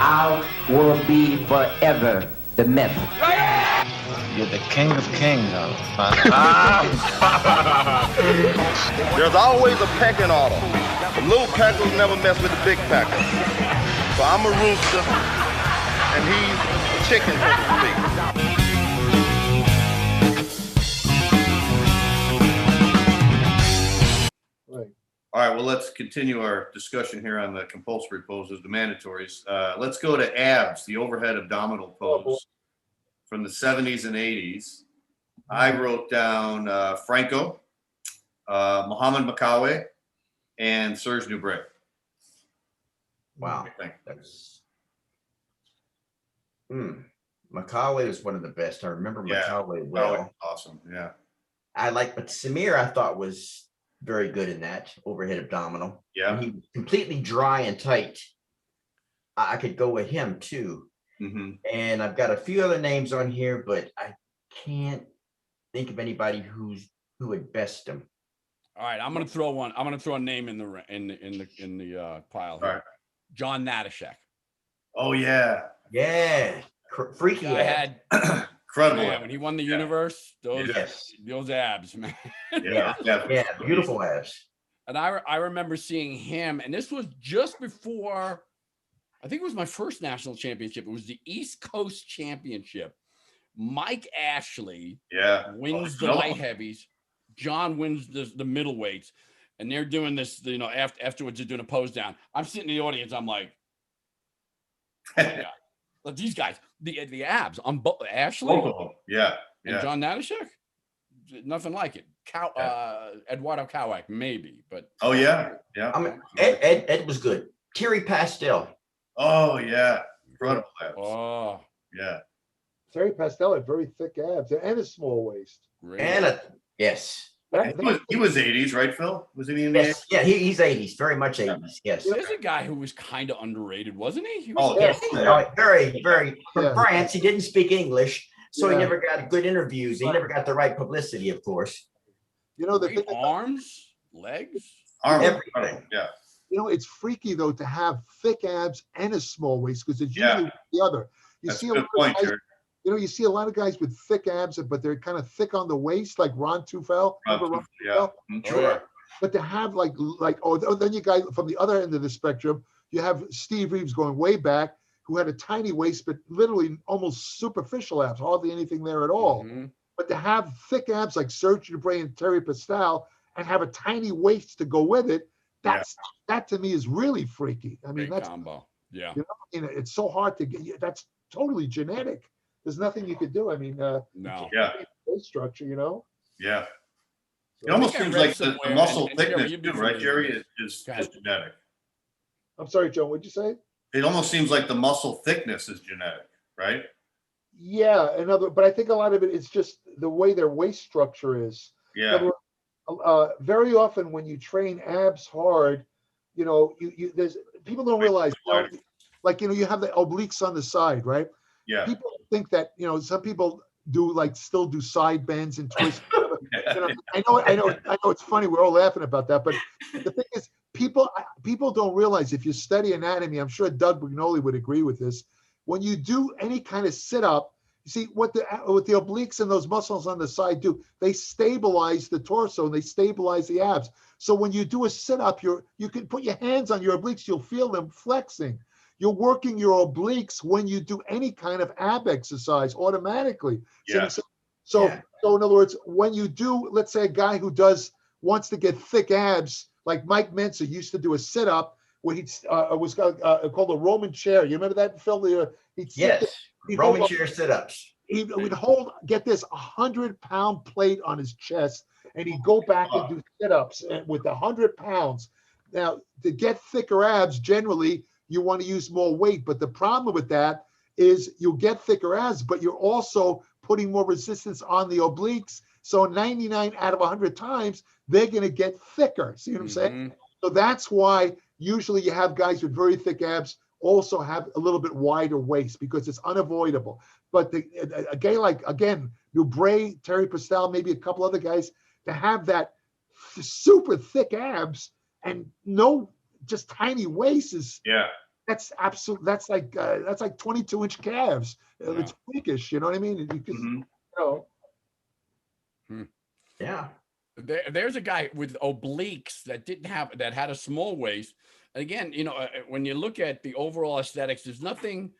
I will be forever the myth. You're the king of kings, There's always a pecking order. The little packers never mess with the big packers. So I'm a rooster, and he's a chicken, so to speak. All right, well, let's continue our discussion here on the compulsory poses, the mandatories. Let's go to abs, the overhead abdominal pose from the 70s and 80s. I wrote down Franco, Mohamed Makawe, and Serge Nubret. Wow. That's Makawe is one of the best. I remember Makawe well. Awesome, yeah. But Samir I thought was very good in that overhead abdominal. Yeah. And he was completely dry and tight. I could go with him too. Mm-hmm. And I've got a few other names on here, but I can't think of anybody who would best him. All right, I'm gonna throw one. I'm gonna throw a name in the pile here. All right. John Hnatyshack. Oh yeah. Yeah. Freaky. I had incredible. Man, when he won the universe, those abs, man. Yeah, beautiful abs. And I remember seeing him, and this was just before, I think it was my first national championship. It was the East Coast Championship. Mike Ashley wins the light heavies. John wins the middleweights, and they're doing this, afterwards they're doing a pose down. I'm sitting in the audience, I'm like, oh my God. But these guys, the abs on both Ashley and John Hnatyshack, nothing like it. Eduardo Kowak, maybe, but Ed was good. Thierry Pastel. Oh yeah, incredible abs. Oh yeah. Thierry Pastel had very thick abs and a small waist. Great. And He was 80s, right, Phil? Was he in the 80s? Yeah, he's 80s, very much 80s. Yes. There's a guy who was kind of underrated, wasn't he? Very, very. From France, he didn't speak English, so he never got good interviews. He never got the right publicity, of course. The thing arms, legs, everything. Yeah. It's freaky though to have thick abs and a small waist because it's usually the other. That's a good point, Jared. You see a lot of guys with thick abs, but they're kind of thick on the waist, like Ron Tufel. Sure. But to have then you guys from the other end of the spectrum, you have Steve Reeves going way back, who had a tiny waist, but literally almost superficial abs, hardly anything there at all. Mm-hmm. But to have thick abs like Sergio and Thierry Pastel and have a tiny waist to go with it, that to me is really freaky. I mean, that's combo. Yeah. It's so hard to get. That's totally genetic. There's nothing you could do. I mean, no. Waist structure, Yeah. It almost seems like the muscle thickness, too, right, Jerry, is genetic. I'm sorry, Joe. What'd you say? It almost seems like the muscle thickness is genetic, right? Yeah, but I think a lot of it is just the way their waist structure is. Yeah. Very often when you train abs hard, there's people don't realize, you have the obliques on the side, right? Yeah. People think that, some people still do side bends and twists. I know it's funny. We're all laughing about that, but the thing is, people don't realize, if you study anatomy, I'm sure Doug Brignoli would agree with this. When you do any kind of sit up, you see what the obliques and those muscles on the side do. They stabilize the torso and they stabilize the abs. So when you do a sit up, you can put your hands on your obliques. You'll feel them flexing. You're working your obliques when you do any kind of ab exercise automatically. Yeah. So in other words, when you do, let's say a guy who wants to get thick abs, like Mike Mentzer used to do a sit up where was called a Roman chair. You remember that, Phil? Roman chair sit-ups. He would hold, get this, 100-pound plate on his chest, and he'd go back and do sit-ups with 100 pounds. Now, to get thicker abs, generally, you want to use more weight. But the problem with that is you'll get thicker abs, but you're also putting more resistance on the obliques. So 99 out of 100 times, they're going to get thicker. See what I'm saying? So that's why usually you have guys with very thick abs also have a little bit wider waist, because it's unavoidable. But a guy like, again, Nubret, Thierry Pastel, maybe a couple other guys, to have that super thick abs and no just tiny waist is, That's absolute. That's like 22-inch calves. It's freakish. You know what I mean? You can, you know. Yeah. There's a guy with obliques that had a small waist. And again, you know, when you look at the overall aesthetics, there's nothing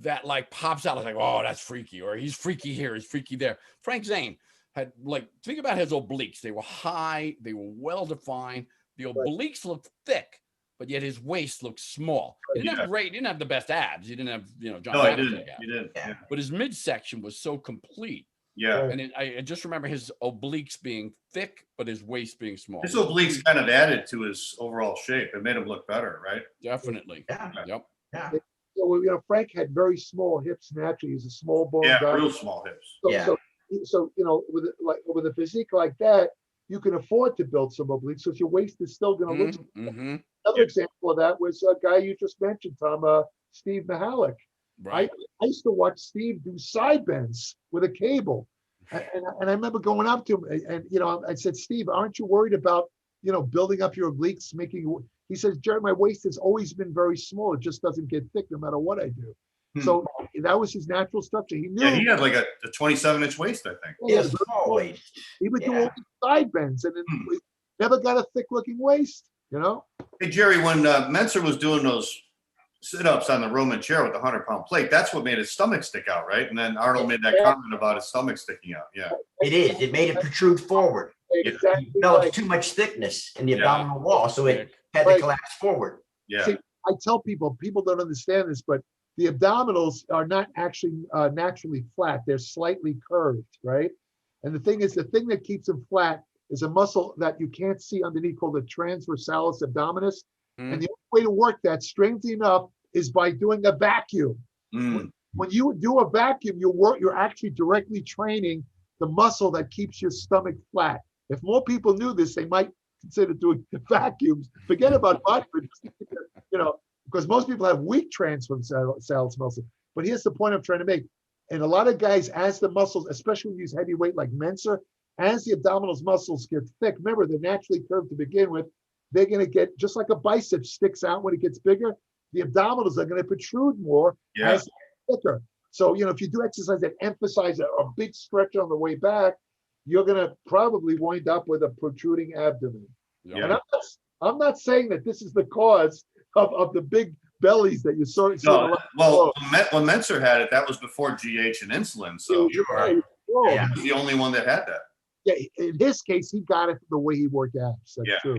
that like pops out like, oh, that's freaky, or he's freaky here, he's freaky there. Frank Zane had, like, think about his obliques. They were high, they were well defined. The obliques looked thick, but yet his waist looked small. He didn't have he didn't have the best abs. He didn't have, you know, John Hansen abs. He didn't. Yeah. But his midsection was so complete. Yeah. And I just remember his obliques being thick, but his waist being small. His obliques kind of added to his overall shape. It made him look better, right? Definitely. Yeah. Yep. Yeah. So, you know, Frank had very small hips naturally. He's a small bone guy. Real small hips. So you know, with a physique like that, you can afford to build some obliques because your waist is still going to look. Another example of that was a guy you just mentioned, Tom, Steve Mihalik. Right. I used to watch Steve do side bends with a cable. And I remember going up to him and, you know, I said, Steve, aren't you worried about, you know, building up your obliques, he says, Jerry, my waist has always been very small. It just doesn't get thick no matter what I do. So that was his natural structure. He knew. Yeah, he had like a 27-inch waist, I think. Yeah, small waist. He would do all these side bends and then never got a thick-looking waist, you know? Hey, Jerry, when Mentzer was doing those sit-ups on the Roman chair with the 100-pound plate, that's what made his stomach stick out, right? And then Arnold made that comment about his stomach sticking out. Yeah. It is. It made it protrude forward. Exactly. It developed too much thickness in the abdominal wall, so it had to collapse forward. Yeah. See, I tell people don't understand this, but the abdominals are not actually naturally flat. They're slightly curved, right? And the thing that keeps them flat is a muscle that you can't see underneath called the transversalis abdominis. And the only way to work that, strangely enough, is by doing a vacuum. When you do a vacuum, you're actually directly training the muscle that keeps your stomach flat. If more people knew this, they might consider doing vacuums. Forget about bodybuilding, you know, because most people have weak transversalis muscle. But here's the point I'm trying to make. And a lot of guys, as the muscles, especially when you use heavy weight like Mentzer, as the abdominals muscles get thick, remember, they're naturally curved to begin with. They're going to get, just like a bicep sticks out when it gets bigger, the abdominals are going to protrude more as they're thicker. So, you know, if you do exercise that emphasize a big stretch on the way back, you're going to probably wind up with a protruding abdomen. Yeah. And I'm not saying that this is the cause of the big bellies that you saw. No, well, when Mentzer had it, that was before GH and insulin. So he was the only one that had that. Yeah, in his case, he got it the way he worked abs. That's true.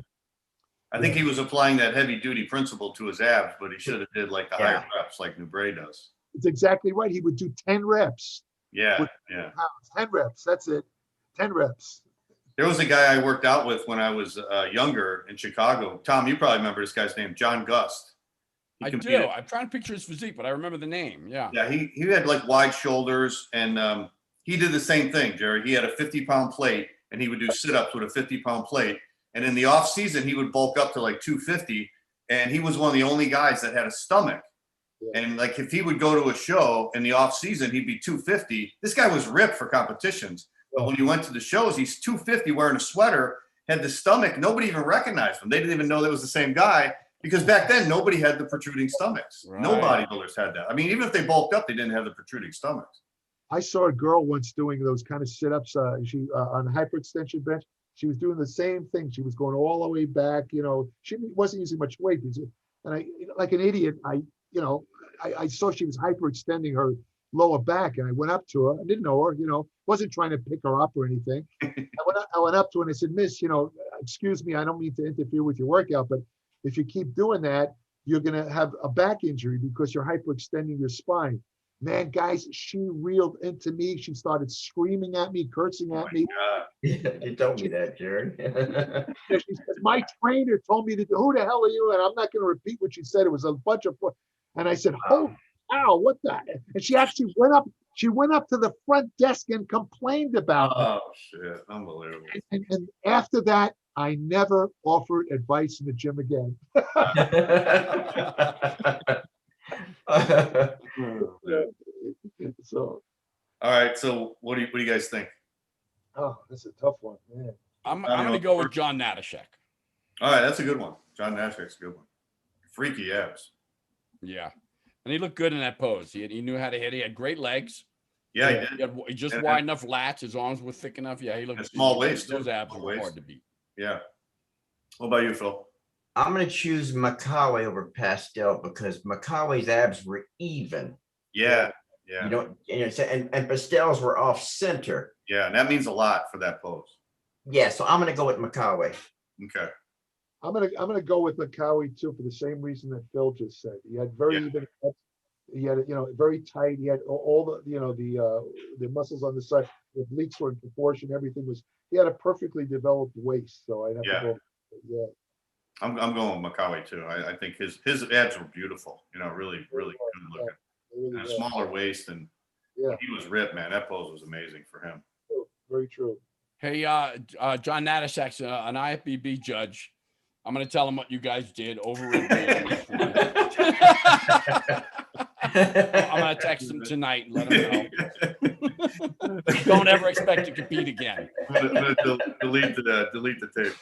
I think he was applying that heavy-duty principle to his abs, but he should have did like the higher reps like Nubray does. It's exactly right. He would do 10 reps. 10 reps. That's it. 10 reps. There was a guy I worked out with when I was younger in Chicago. Tom, you probably remember this guy's name, John Gust. I do. I'm trying to picture his physique, but I remember the name. Yeah. Yeah, he had like wide shoulders, and he did the same thing, Jerry. He had a 50-pound plate, and he would do sit-ups with a 50-pound plate. And in the off season, he would bulk up to like 250. And he was one of the only guys that had a stomach. Yeah. And like, if he would go to a show in the off season, he'd be 250. This guy was ripped for competitions. But when he went to the shows, he's 250 wearing a sweater, had the stomach. Nobody even recognized him. They didn't even know that was the same guy because back then nobody had the protruding stomachs. Right. No bodybuilders had that. I mean, even if they bulked up, they didn't have the protruding stomachs. I saw a girl once doing those kind of sit-ups. She on a hyperextension bench. She was doing the same thing. She was going all the way back. You know, she wasn't using much weight. And I, like an idiot, I saw she was hyperextending her lower back, and I went up to her. I didn't know her. You know, wasn't trying to pick her up or anything. I went up to her and I said, Miss, you know, excuse me, I don't mean to interfere with your workout, but if you keep doing that, you're going to have a back injury because you're hyperextending your spine. Man, guys, she reeled into me. She started screaming at me, cursing at me. You told me that, Jared. She says, my trainer told me to do, who the hell are you? And I'm not going to repeat what she said. It was a bunch of, and I said, oh, ow, what the? And she actually went up to the front desk and complained about it. Oh, shit. Unbelievable. And after that, I never offered advice in the gym again. So, all right. So, what do you guys think? Oh, that's a tough one, man. I'm going to go with John Hnatyshack. All right, that's a good one. John Hnatyshack's a good one. Freaky abs. Yeah. And he looked good in that pose. He knew how to hit. He had great legs. Yeah, he did. He just wide enough lats. His arms were thick enough. Yeah, he looked. Small waist. Those abs were hard to beat. Yeah. What about you, Phil? I'm going to choose Makawe over Pastel because Makawe's abs were even. Yeah. You don't, and Pastel's were off center. Yeah, and that means a lot for that pose. Yeah, so I'm going to go with Makawe. Okay. I'm gonna go with Makawe too for the same reason that Phil just said. He had very even. He had very tight. He had all the muscles on the side. The obliques were in proportion. Everything was. He had a perfectly developed waist. So I'd have to go. Yeah. I'm going with Makawe too. I think his abs were beautiful. Really good looking. Really and a smaller waist, and he was ripped, man. That pose was amazing for him. Very true. Hey, John Hnatyshack's an IFBB judge. I'm going to tell him what you guys did over in I'm going to text him tonight and let him know. Don't ever expect to compete again. I'm going to delete the tape.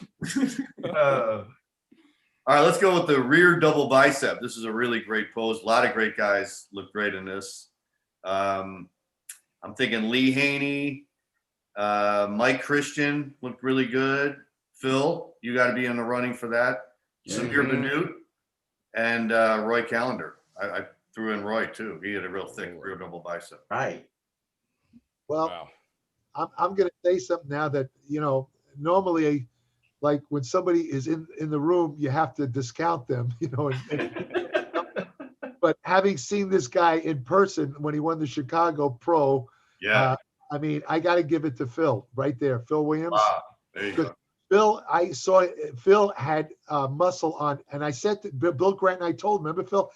All right, let's go with the rear double bicep. This is a really great pose. A lot of great guys look great in this. I'm thinking Lee Haney, Mike Christian looked really good. Phil, you got to be in the running for that. Samir Banut and Roy Callender. I threw in Roy too. He had a real thick rear double bicep. Right. Well, I'm going to say something now that, normally, like when somebody is in the room, you have to discount them, but having seen this guy in person when he won the Chicago Pro, I got to give it to Phil right there. Phil Williams. Wow. There you go. Phil, I saw Phil had muscle on, and I said to Bill Grant, and I told him, remember Phil,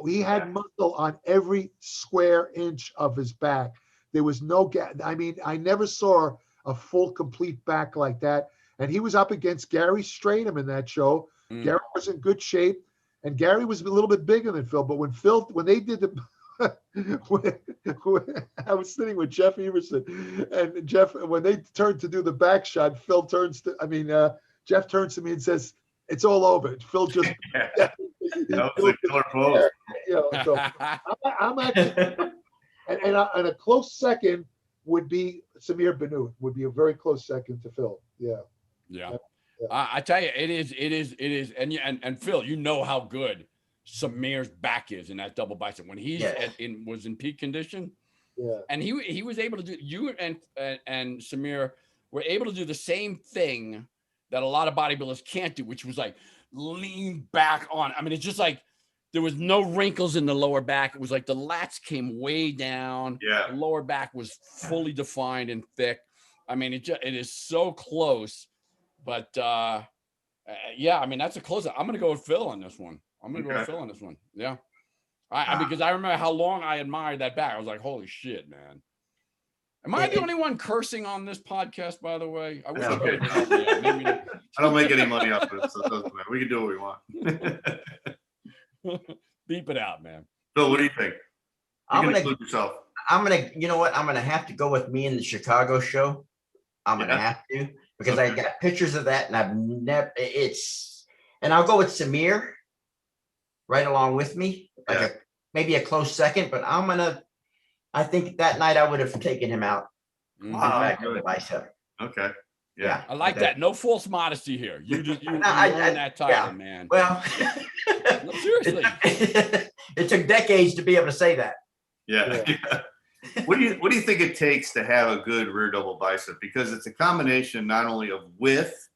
he had muscle on every square inch of his back. There was no gap. I mean, I never saw a full, complete back like that. And he was up against Gary Strydom in that show. Gary was in good shape, and Gary was a little bit bigger than Phil. But when they did the I was sitting with Jeff Everson, and Jeff, when they turned to do the back shot, Jeff turns to me and says, "It's all over." Phil just that was a killer pose. So I'm actually, and a close second would be Samir Banut. Would be a very close second to Phil. Yeah. I tell you, it is, and Phil, you know how good Samir's back is in that double bicep when he's was in peak condition. Yeah. And he was able to do, you and Samir were able to do the same thing that a lot of bodybuilders can't do, which was like lean back on. I mean, it's just like there was no wrinkles in the lower back. It was like the lats came way down. Yeah. The lower back was fully defined and thick. I mean, it is so close, but that's a close. I'm going to go with Phil on this one. Yeah. Because I remember how long I admired that back. I was like, holy shit, man. Am I the only one cursing on this podcast, by the way? I wish I don't make any money off of it, so it doesn't matter. We can do what we want. Beep it out, man. Phil, what do you think? Include yourself. I'm gonna have to go with me in the Chicago show. I'm gonna have to, because I got pictures of that, and I've never. And I'll go with Samir right along with me, maybe a close second. But I think that night I would have taken him out. Back to the bicep. Okay. Yeah. I like that. No false modesty here. You earned that title, man. Well, no, seriously. It took decades to be able to say that. Yeah. What do you think it takes to have a good rear double bicep? Because it's a combination not only of width,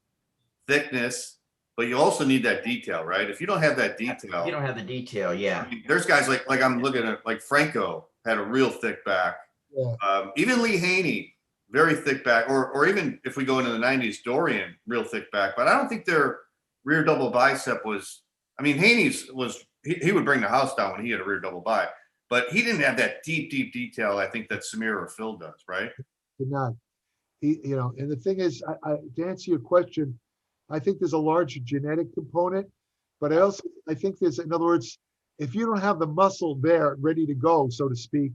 thickness, but you also need that detail, right? If you don't have that detail, you don't have the detail. Yeah. I mean, there's guys like I'm looking at, like Franco had a real thick back. Yeah. Even Lee Haney, very thick back, or even if we go into the 90s, Dorian, real thick back. But I don't think their rear double bicep was. I mean, Haney's was. He would bring the house down when he had a rear double bicep. But he didn't have that deep detail, I think, that Samir or Phil does, right? Did not. And the thing is, to answer your question, I think there's a large genetic component, but I think there's, in other words, if you don't have the muscle there ready to go, so to speak,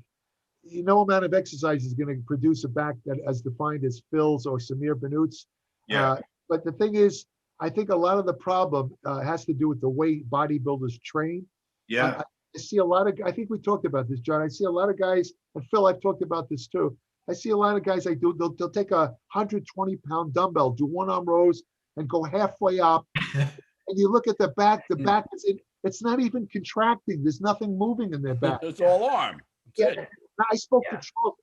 no amount of exercise is going to produce a back that as defined as Phil's or Samir Banut's. Yeah. But the thing is, I think a lot of the problem has to do with the way bodybuilders train. Yeah. I see a lot of, I think we talked about this, John. I see a lot of guys, and Phil, I've talked about this too. I see a lot of guys they'll take a 120-pound dumbbell, do one-arm rows, and go halfway up. And you look at the back is it's not even contracting. There's nothing moving in their back. It's all arm. Yeah. I spoke to Charles.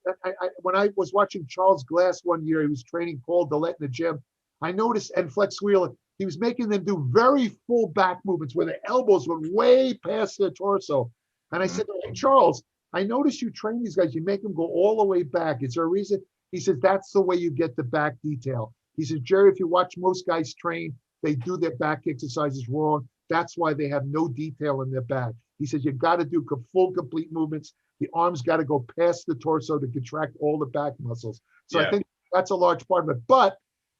When I was watching Charles Glass one year, he was training Paul Dillette in the gym. I noticed, and Flex Wheeler, he was making them do very full back movements where their elbows went way past their torso. And I said, hey, Charles, I noticed you train these guys. You make them go all the way back. Is there a reason? He says, that's the way you get the back detail. He says, Jerry, if you watch most guys train, they do their back exercises wrong. That's why they have no detail in their back. He says, you got to do full, complete movements. The arms got to go past the torso to contract all the back muscles. So I think that's a large part of it. But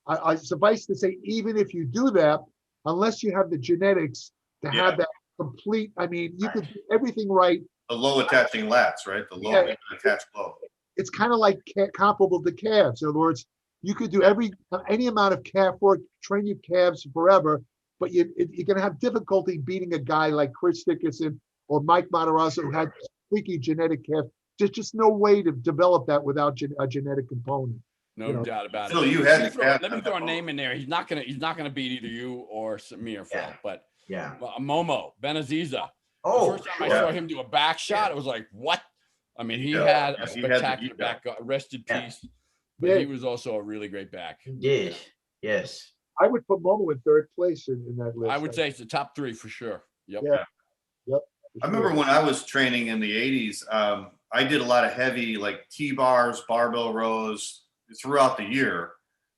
I suffice to say, even if you do that, unless you have the genetics to have that complete, I mean, you could do everything right. The low attaching lats, right? The low attached low. It's kind of like comparable to calves. In other words, you could do any amount of calf work, train your calves forever, but you're going to have difficulty beating a guy like Chris Dickerson or Mike Matarazzo who had freaky genetic calf. There's just no way to develop that without a genetic component. No doubt about it. So you had let me throw a name in there. He's not gonna beat either you or Samir, Phil. But Momo Benaziza. The first time I saw him do a back shot, it was like, what? I mean, he had a spectacular back. Rest in peace. But he was also a really great back. He did. Yes. I would put Momo in third place in that list. I would say it's the top 3 for sure. Yep. Yeah. Yep. I remember when I was training in the 80s, I did a lot of heavy like T-bars, barbell rows throughout the year.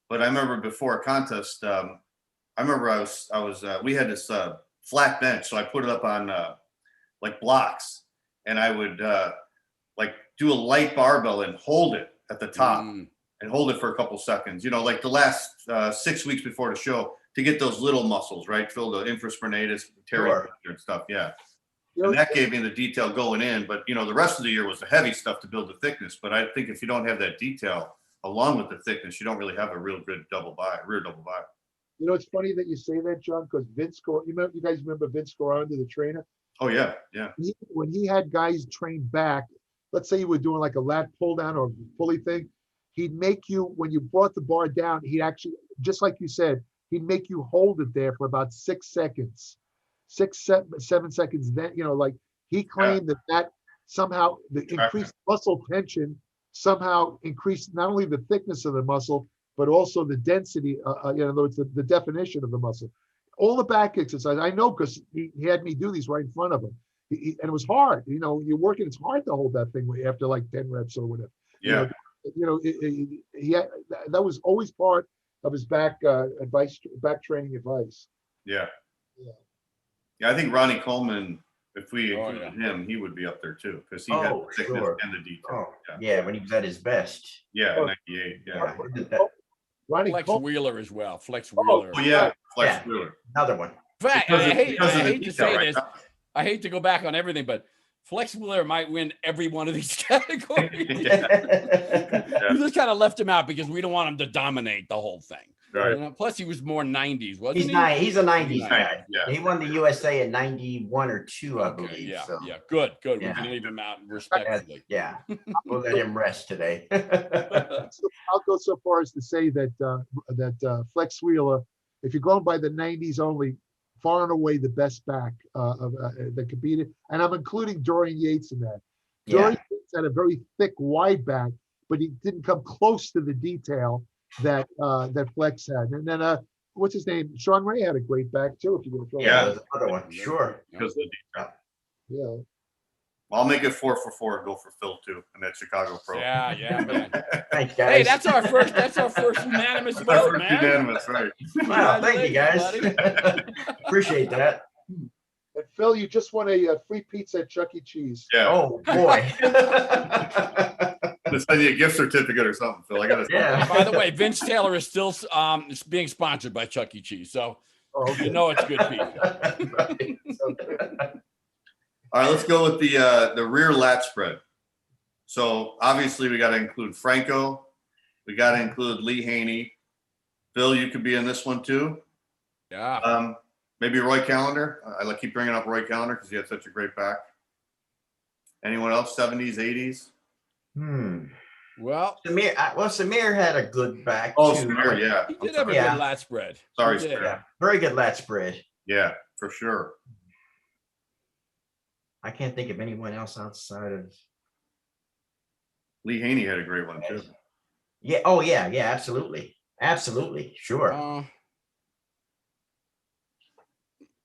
But I remember before a contest, we had this flat bench. So I put it up on like blocks, and I would like do a light barbell and hold it at the top and hold it for a couple seconds, you know, like the last 6 weeks before the show to get those little muscles, right? Fill the infraspinatus, Terry and stuff. Yeah. And that gave me the detail going in, but you know, the rest of the year was the heavy stuff to build the thickness. But I think if you don't have that detail along with the thickness, you don't really have a real good rear double bicep. You know, it's funny that you say that, John, because you guys remember Vince Coranda, the trainer? Oh yeah. When he had guys train back, let's say you were doing like a lat pull down or pulley thing, he'd make you, when you brought the bar down, he'd actually, just like you said, he'd make you hold it there for about 6 seconds. 7 seconds. Then, you know, like he claimed that somehow the increased muscle tension somehow increased not only the thickness of the muscle, but also the density, in other words, the definition of the muscle. All the back exercise, I know because he had me do these right in front of him. And it was hard. You know, you're working, it's hard to hold that thing after like 10 reps or whatever. Yeah. That was always part of his back training advice. Yeah. I think Ronnie Coleman, if we included him, he would be up there too because he had the thickness and the detail. When he was at his best. Yeah, 98. Yeah. Flex Wheeler as well. Flex Wheeler. Flex Wheeler. Another one. In fact, I hate to say this. I hate to go back on everything, but Flex Wheeler might win every one of these categories. We just kind of left him out because we don't want him to dominate the whole thing. Right. You know, plus, he was more 90s, wasn't he? He's a 90s guy. Yeah. He won the USA in 91 or 2, I believe. Yeah, so. Good. We can leave him out respectfully. We'll let him rest today. I'll go so far as to say that Flex Wheeler, if you're going by the 90s only, far and away the best back that competed. And I'm including Dorian Yates in that. Dorian Yates had a very thick, wide back, but he didn't come close to the detail that Flex had. And then what's his name? Sean Ray had a great back too. If you want to throw there's another one, sure. Because of the detail. Yeah. I'll make it 4 for 4 and go for Phil too, and that Chicago Pro. Yeah, man. Thanks, guys. Hey, that's our first unanimous vote, man. Unanimous, right? Wow, thank you, guys. Appreciate that. And Phil, you just won a free pizza at Chuck E. Cheese. Yeah. Oh boy. Let's send you a gift certificate or something, Phil. I got to. By the way, Vince Taylor is still being sponsored by Chuck E. Cheese, so you know it's good pizza. All right, let's go with the rear lat spread. So obviously we got to include Franco. We got to include Lee Haney. Phil, you could be in this one too. Yeah. Maybe Roy Callender. I keep bringing up Roy Callender because he had such a great back. Anyone else? 70s, 80s? Well, Samir had a good back. Oh, too. Samir, yeah. He did have a good lat spread. Sorry, Samir. Yeah, very good lat spread. Yeah, for sure. I can't think of anyone else outside of Lee Haney had a great one too. Yeah. Oh, yeah. Yeah. Absolutely. Absolutely. Sure.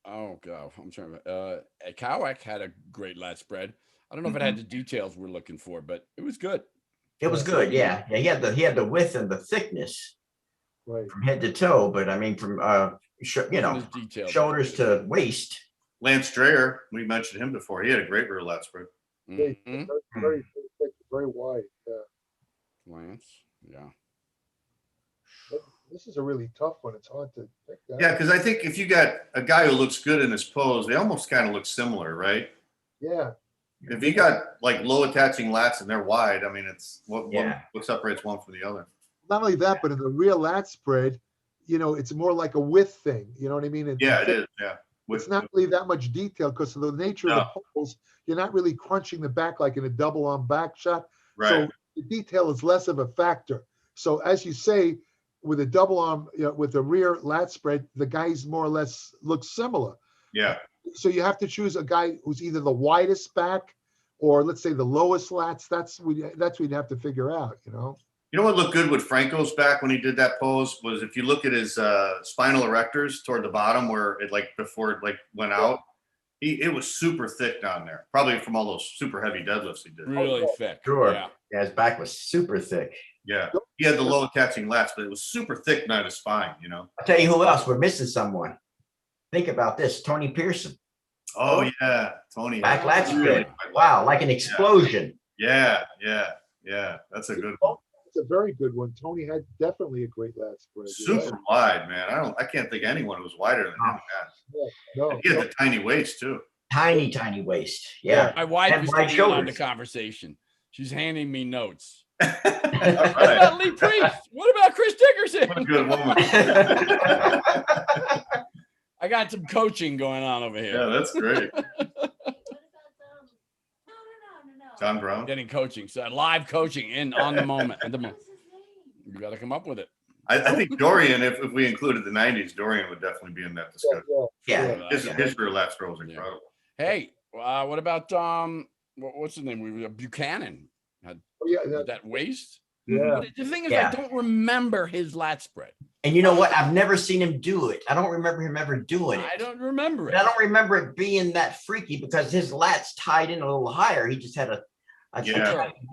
Oh God, I'm trying to. Kowak had a great lat spread. I don't know if it had the details we're looking for, but it was good. It was good. Yeah. Yeah. He had the width and the thickness, right, from head to toe. But I mean, from shoulders to waist. Lance Dreyer, we mentioned him before. He had a great rear lat spread. very thick, very wide. Lance, yeah. But this is a really tough one. It's hard to pick that. Yeah, because I think if you got a guy who looks good in his pose, they almost kind of look similar, right? Yeah. If you got like low attaching lats and they're wide, I mean, it's what separates one from the other. Not only that, but in the rear lat spread, it's more like a width thing. You know what I mean? It is. Yeah. It's not really that much detail because of the nature of the pose. You're not really crunching the back like in a double arm back shot. Right. So the detail is less of a factor. So as you say, with a double arm, with the rear lat spread, the guys more or less look similar. Yeah. So you have to choose a guy who's either the widest back or let's say the lowest lats. That's what you'd have to figure out, You know what looked good with Franco's back when he did that pose was if you look at his spinal erectors toward the bottom where it before it went out, it was super thick down there, probably from all those super heavy deadlifts he did. Really thick. Sure. Yeah, his back was super thick. Yeah, he had the low attaching lats, but it was super thick down his spine. I'll tell you who else. We're missing someone. Think about this: Tony Pearson. Oh yeah, Tony. Back lat spread. Wow, like an explosion. Yeah. That's a good one. It's a very good one. Tony had definitely a great lat spread. Super wide, man. I can't think anyone who was wider than him. No, he had the tiny waist too. Tiny waist. Yeah. My wife is getting on the conversation. She's handing me notes. What about Lee Priest? What about Chris Dickerson? What a good woman. I got some coaching going on over here. Yeah, that's great. John Brown getting coaching, so live coaching on the moment. You got to come up with it. I think Dorian, if we included the 90s, Dorian would definitely be in that discussion. Yeah. His rear lat spread was incredible. Hey, what about what's his name? Buchanan had that waist. Yeah. But the thing is, I don't remember his lat spread. And you know what? I've never seen him do it. I don't remember him ever doing it. I don't remember it. And I don't remember it being that freaky because his lats tied in a little higher. He just had a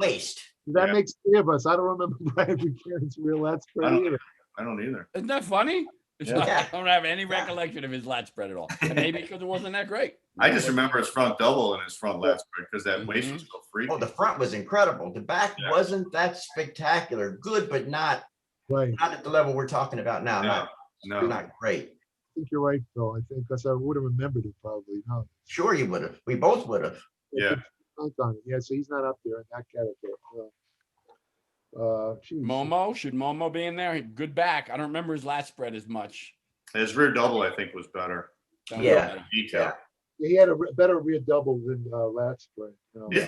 waist. That makes three of us. I don't remember Brian Buchanan's real lat spread either. I don't either. Isn't that funny? Yeah. I don't have any recollection of his lat spread at all. And maybe because it wasn't that great. I just remember his front double and his front lat spread because that waist was so freaky. Oh, the front was incredible. The back wasn't that spectacular. Good, but not at the level we're talking about now. Not great. I think you're right, Phil. I think because I would have remembered it probably. No. Sure, you would have. We both would have. Yeah. Yeah, so he's not up there in that category. Momo, should Momo be in there? Good back. I don't remember his lat spread as much. His rear double, I think, was better. Yeah. Detail. Yeah, he had a better rear double than lat spread.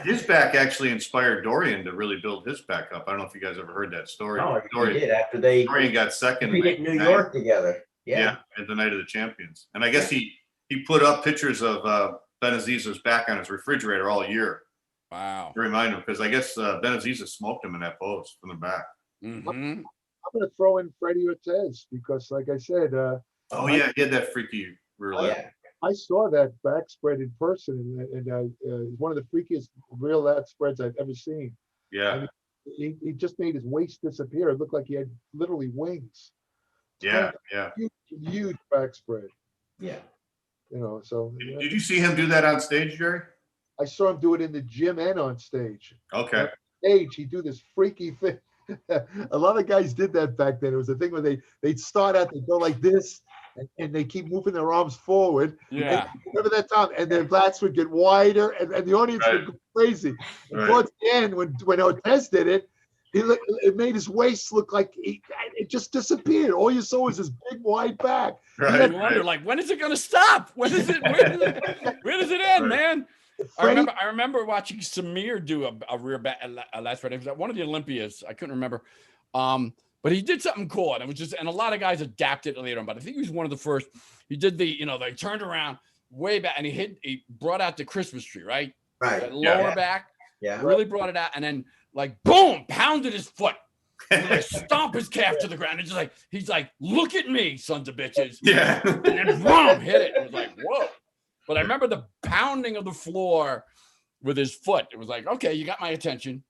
His back actually inspired Dorian to really build his back up. I don't know if you guys ever heard that story. Oh, Dorian did after Dorian got second. We did New York together. Yeah, at the night of the champions. And I guess he put up pictures of Benaziza's back on his refrigerator all year. Wow. To remind him, because I guess Benaziza smoked him in that pose from the back. Mm-hmm. I'm going to throw in Freddy Ortiz because, like I said, he had that freaky rear lat. I saw that back spread in person, and one of the freakiest rear lat spreads I've ever seen. Yeah. I mean, he just made his waist disappear. It looked like he had literally wings. Yeah. Huge back spread. Yeah. So. Did you see him do that on stage, Jerry? I saw him do it in the gym and on stage. Okay. On stage, he'd do this freaky thing. A lot of guys did that back then. It was a thing where they'd start out, they go like this, and they keep moving their arms forward. Yeah. Remember that time? And their lats would get wider, and the audience would go crazy. And towards the end, when Ortiz did it, it made his waist look like it just disappeared. All you saw was his big wide back. Right. You wonder, like, when is it going to stop? Where does it end, man? I remember watching Samir do a rear lat spread. It was at one of the Olympias. I couldn't remember. But he did something cool, and it was just, and a lot of guys adapted it later on. But I think he was one of the first. He did the, they turned around way back, and he brought out the Christmas tree, right? Right. That lower back. Yeah. Really brought it out, and then like boom, pounded his foot. Like, stomp his calf to the ground. And he's like, look at me, sons of bitches. Yeah. And then boom, hit it. It was like, whoa. But I remember the pounding of the floor with his foot. It was like, okay, you got my attention.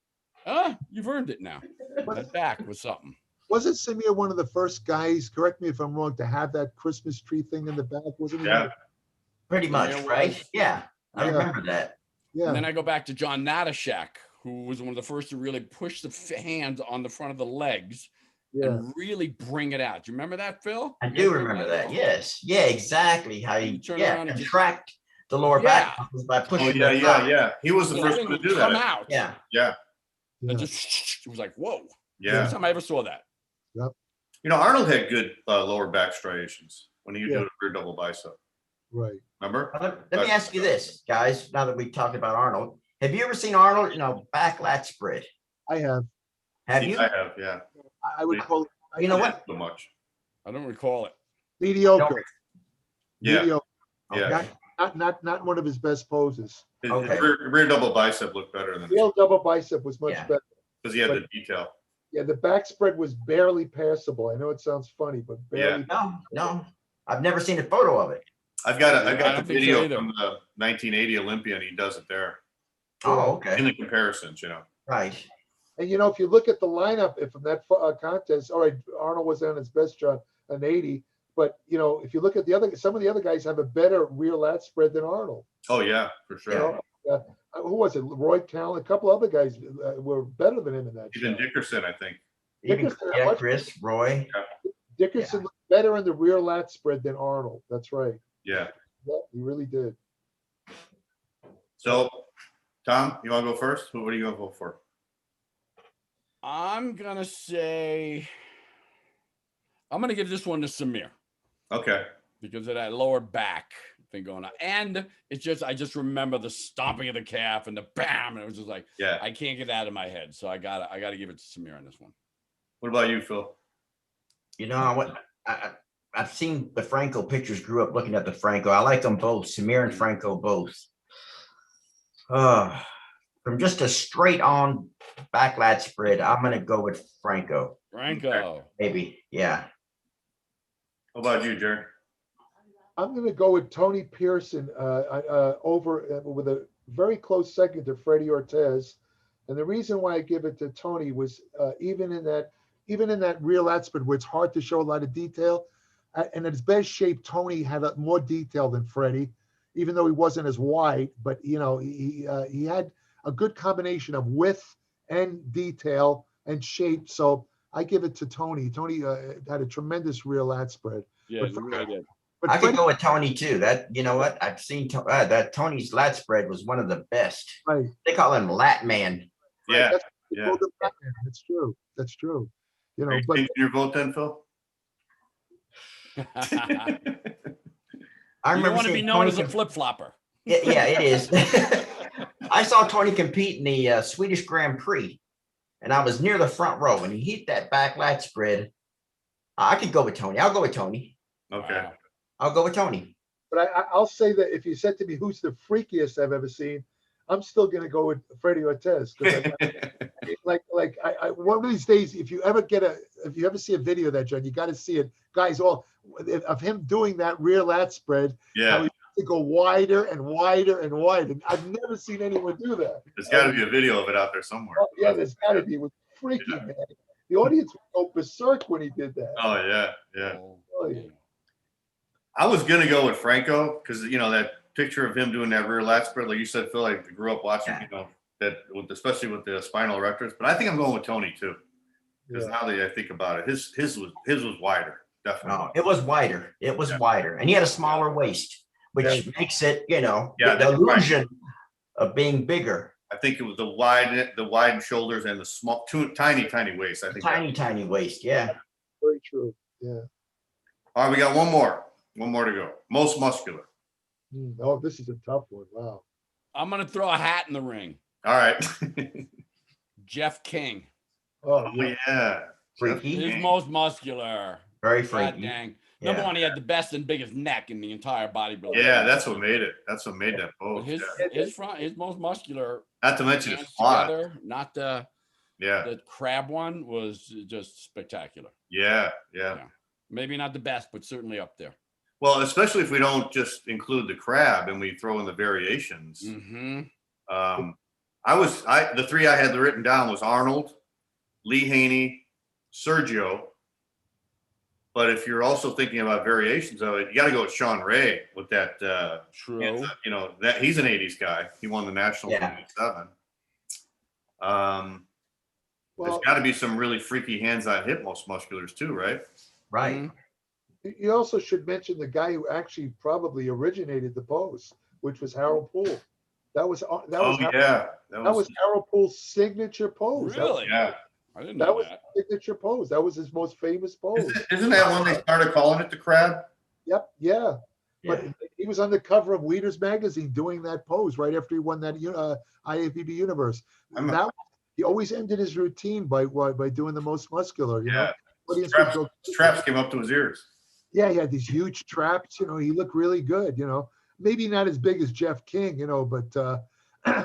You've earned it now. That back was something. Wasn't Samir one of the first guys, correct me if I'm wrong, to have that Christmas tree thing in the back? Wasn't he? Yeah. Pretty much, right? Yeah. I remember that. Yeah. And then I go back to John Hnatyshack, who was one of the first to really push the hands on the front of the legs and really bring it out. Do you remember that, Phil? I do remember that. Yes. Yeah, exactly. How you contract the lower back by pushing. Yeah. He was the first one to do that. Come out. Yeah. And just, it was like, whoa. Yeah. First time I ever saw that. Yep. Arnold had good lower back striations when he would do a rear double bicep. Right. Remember? Let me ask you this, guys, now that we talked about Arnold. Have you ever seen Arnold, back lat spread? I have. Have you? I have, yeah. I would call it. You know what? So much. I don't recall it. Mediocre. Yeah. Mediocre. Yeah. Not one of his best poses. His rear double bicep looked better than The double bicep was much better. because he had the detail. Yeah, the back spread was barely passable. I know it sounds funny, but barely. No. I've never seen a photo of it. I got the video from the 1980 Olympia, and he does it there. Oh, okay. In the comparisons, Right. And if you look at the lineup from that contest, all right, Arnold was on his best, John, an 80. But if you look at some of the other guys have a better rear lat spread than Arnold. Oh yeah, for sure. Who was it? Roy Callan, a couple other guys were better than him in that. Even Dickerson, I think. Chris, Roy. Yeah. Dickerson looked better in the rear lat spread than Arnold. That's right. Yeah. He really did. So, Tom, you want to go first? What are you going to go for? I'm going to give this one to Samir. Okay. Because of that lower back thing going on. And I just remember the stomping of the calf and the bam. And it was just like, I can't get that out of my head. So I gotta give it to Samir on this one. What about you, Phil? I've seen the Franco pictures, grew up looking at the Franco. I like them both, Samir and Franco both. From just a straight on back lat spread, I'm going to go with Franco. Maybe, yeah. How about you, Jerry? I'm going to go with Tony Pearson over with a very close second to Freddy Ortiz. And the reason why I give it to Tony was even in that rear lat spread where it's hard to show a lot of detail, and in his best shape, Tony had more detail than Freddy, even though he wasn't as wide. But he had a good combination of width and detail and shape. So I give it to Tony. Tony had a tremendous rear lat spread. Yeah, he really did. But I could go with Tony too. That what I've seen that Tony's lat spread was one of the best. Right. They call him Lat Man. Yeah. Right. That's true. That's true. Are you changing your vote then, Phil? I remember you want to be known as a flip flopper. Yeah, it is. I saw Tony compete in the Swedish Grand Prix, and I was near the front row, and he hit that back lat spread. I could go with Tony. I'll go with Tony. Okay. Wow. I'll go with Tony. But I'll say that if you said to me, who's the freakiest I've ever seen, I'm still going to go with Freddy Ortiz. One of these days, if you ever see a video of that, John, you got to see it. Guys, all of him doing that rear lat spread. Yeah. How he to go wider and wider and wider. I've never seen anyone do that. There's got to be a video of it out there somewhere. Oh, yeah, there's got to be. It was freaky, man. The audience would go berserk when he did that. Oh, yeah. Oh, yeah. I was going to go with Franco because, that picture of him doing that rear lat spread, like you said, Phil, I grew up watching, that especially with the spinal erectors. But I think I'm going with Tony too, because now that I think about it, his was wider, definitely. Oh, it was wider. It was wider, and he had a smaller waist, which makes it, the illusion of being bigger. I think it was the wide shoulders and the small, tiny waist. I think tiny waist. Yeah. Very true. Yeah. All right, we got one more to go. Most muscular. Oh, this is a tough one. Wow. I'm gonna throw a hat in the ring. All right. Jeff King. Oh, yeah. Freaky. He's most muscular. Very God freaky. dang. Yeah. Number one, he had the best and biggest neck in the entire bodybuilding. Yeah, that's what made it. That's what made that But pose. his most muscular. Not to mention his hands squat. together, not the crab one, was just spectacular. Yeah. Maybe not the best, but certainly up there. Well, especially if we don't just include the crab and we throw in the variations. Mm-hmm. The three I had written down was Arnold, Lee Haney, Sergio. But if you're also thinking about variations of it, you got to go with Sean Ray with that. True. That he's an '80s guy. He won the national in '87. There's got to be some really freaky hands-on hip most musculars too, right? Right. Mm-hmm. You also should mention the guy who actually probably originated the pose, which was Harold Poole. That was Harold Poole's signature pose. Really? Yeah. I didn't know that. Was his signature pose. That was his most famous pose. Isn't that when they started calling it the crab? Yep. Yeah. But he was on the cover of Weeders magazine doing that pose right after he won that IFBB Universe. He always ended his routine by doing the most muscular. You know? Straps came up to his ears. Yeah, he had these huge traps. He looked really good. Maybe not as big as Jeff King. But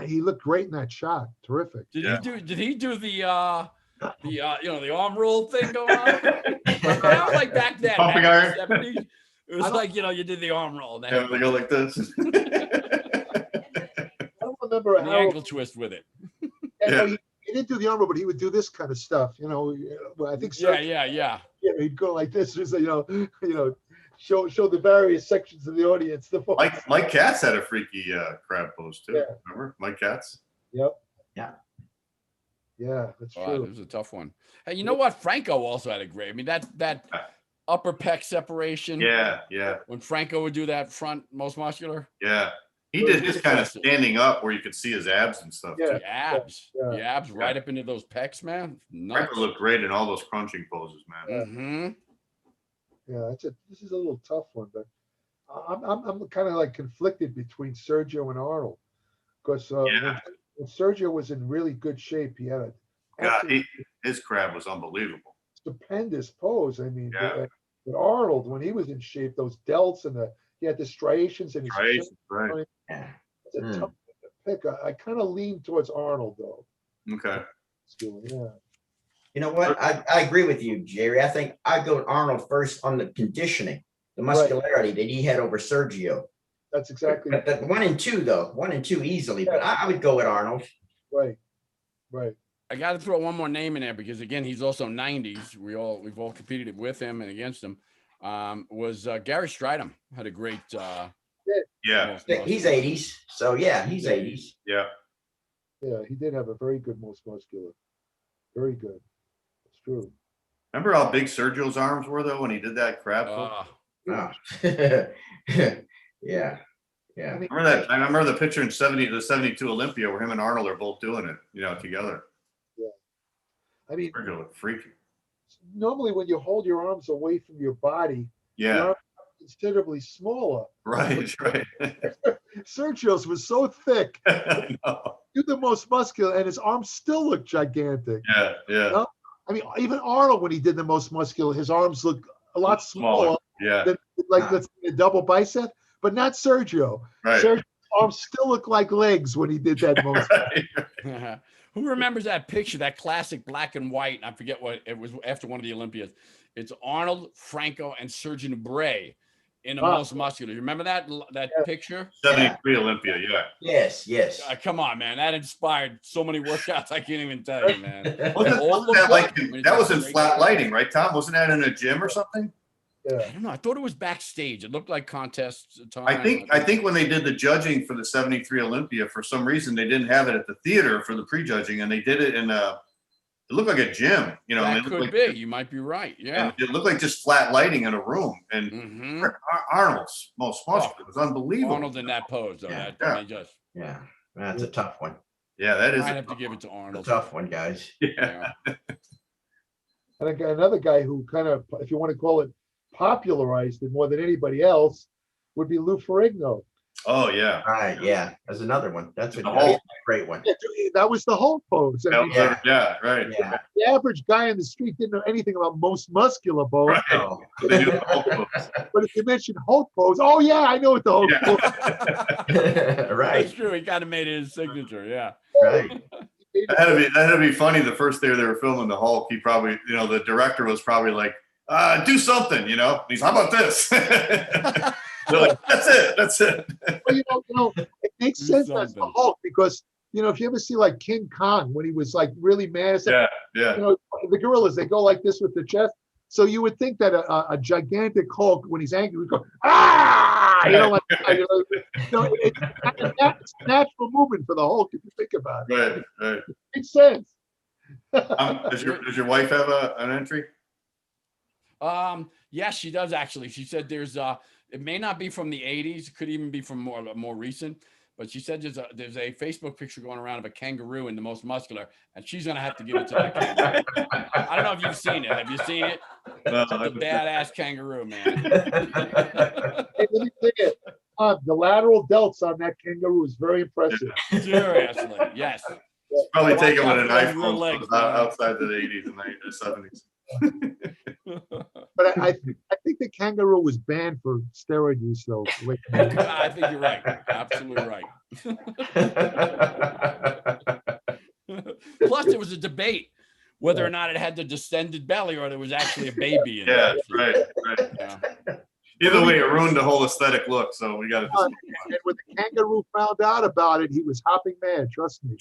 he looked great in that shot. Terrific. Did he do the arm roll thing going on? That was like back then. Pumping iron. 70s. It was like, you did the arm roll. They go like this. I don't remember the ankle twist with it. He didn't do the arm roll, but he would do this kind of stuff. I think so. Yeah. He'd go like this, just show the various sections of the audience. Mike Katz had a freaky crab pose too. Yeah. Remember Mike Katz? Yep. Yeah, that's true. It was a tough one. Hey, you know what? Franco also had a great. I mean, that upper pec separation. Yeah. When Franco would do that front most muscular. Yeah. He did his kind of standing up where you could see his abs and stuff. Yeah. The abs right up into those pecs, man. Franco looked great in all those crunching poses, man. Mm-hmm. Yeah, this is a little tough one, but I'm kind of like conflicted between Sergio and Arnold because when Sergio was in really good shape, he had his crab was unbelievable. Stupendous pose. I mean, but Arnold, when he was in shape, those delts and he had the striations and his right. It's a tough pick. I kind of lean towards Arnold though. Okay. Yeah. You know what? I agree with you, Jerry. I think I'd go with Arnold first on the conditioning, the muscularity that he had over Sergio. That's exactly. But 1 and 2 though, 1 and 2 easily. But I would go with Arnold. Right. I got to throw one more name in there because again, he's also 90s. We've all competed with him and against him. Was Gary Strydom had a great. He's 80s. So he's 80s. Yeah. Yeah, he did have a very good most muscular. Very good. It's true. Remember how big Sergio's arms were though when he did that crab? Yeah. I remember the picture in the 72 Olympia where him and Arnold are both doing it, together. Yeah. I mean, Sergio looked freaky. Normally when you hold your arms away from your body, your arms are considerably smaller. Right. Sergio's was so thick. I know. Do the most muscular, and his arms still look gigantic. Yeah. I mean, even Arnold, when he did the most muscular, his arms look a lot smaller. Yeah. Let's say a double bicep, but not Sergio. Right. Sergio's arms still look like legs when he did that most. Who remembers that picture, that classic black and white? I forget what it was after one of the Olympias. It's Arnold, Franco, and Sergio Bray in the most muscular. You remember that picture? 73 Olympia, Yes. Come on, man. That inspired so many workouts. I can't even tell you, man. That was in flat lighting, right, Tom? Wasn't that in a gym or something? Yeah. I don't know. I thought it was backstage. It looked like contest time. I think when they did the judging for the 73 Olympia, for some reason they didn't have it at the theater for the prejudging, and they did it in it looked like a gym, That could be. You might be right. Yeah. And it looked like just flat lighting in a room. And Arnold's most muscular was unbelievable. Arnold in that pose, though. That's a tough one. Yeah, that is. I have to give it to Arnold. A tough one, guys. Yeah. And another guy who kind of, if you want to call it, popularized it more than anybody else would be Lou Ferrigno. Oh yeah. All right, yeah. That's another one. That's a great one. That was the Hulk pose. I mean, Yeah, right. Yeah. the average guy in the street didn't know anything about Most Muscular pose. Right. Oh. They do the Hulk pose. But if you mention Hulk pose, oh yeah, I know what the Hulk pose. Right. That's true. He kind of made it his signature. Yeah. Right. That had to be funny. The first day they were filming the Hulk, he probably, the director was probably like, do something, He's, how about this? They're like, that's it. Well, it makes sense as the Hulk because, if you ever see like King Kong when he was like really mad, Yeah. The gorillas, they go like this with the chest. So you would think that a gigantic Hulk, when he's angry, would go, ah! It's a natural movement for the Hulk if you think about it. Right. It makes sense. Does your wife have an entry? Yes, she does actually. She said it may not be from the 80s, it could even be from more recent, but she said there's a Facebook picture going around of a kangaroo in the Most Muscular, and she's gonna have to give it to that kangaroo. I don't know if you've seen it. Have you seen it? It's a badass kangaroo, man. Hey, let me tell you, the lateral delts on that kangaroo is very impressive. Seriously, yes. It's probably taken with an Watch out for iPhone your legs, outside the 80s and 70s. But I think the kangaroo was banned for steroid use, though. I think you're right. Absolutely right. Plus, there was a debate whether or not it had the distended belly or there was actually a baby in Yeah, it. right. Yeah. Either way, it ruined the whole aesthetic look, so we got to just. And when the kangaroo found out about it, he was hopping mad. Trust me.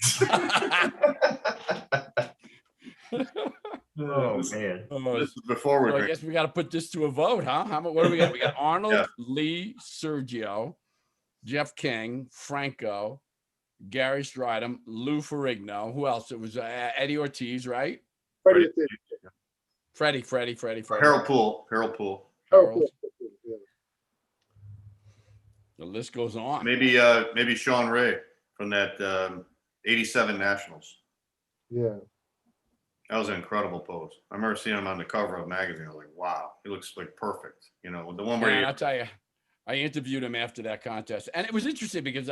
Oh man! This is before So I guess we got to put this to a vote, huh? What do we got? We got Arnold, Lee, Sergio, Jeff King, Franco, Gary Strydom, Lou Ferrigno. Who else? It was Eddie Ortiz, right? Freddy. Harold Poole. The list goes on. Maybe Sean Ray from that 87 Nationals. Yeah. That was an incredible pose. I remember seeing him on the cover of a magazine. I was like, wow, he looks like perfect. The one where I'll tell you, I interviewed him after that contest. And it was interesting because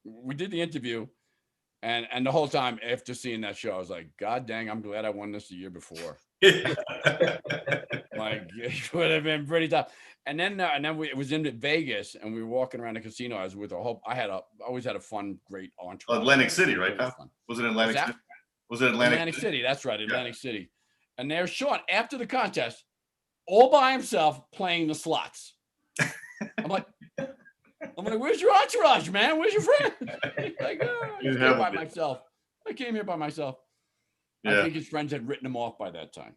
we did the interview and the whole time after seeing that show, I was like, God dang, I'm glad I won this the year before. Like, it would have been pretty tough. And then it was in Vegas and we were walking around the casino. I was with I always had a fun, great entourage. Atlantic City, right? Was it Atlantic City? Was it Atlantic City? That's right, Atlantic City. And there's Sean after the contest, all by himself playing the slots. I'm like, where's your entourage, man? Where's your friend? Like, I came here by myself. Yeah. I think his friends had written him off by that time.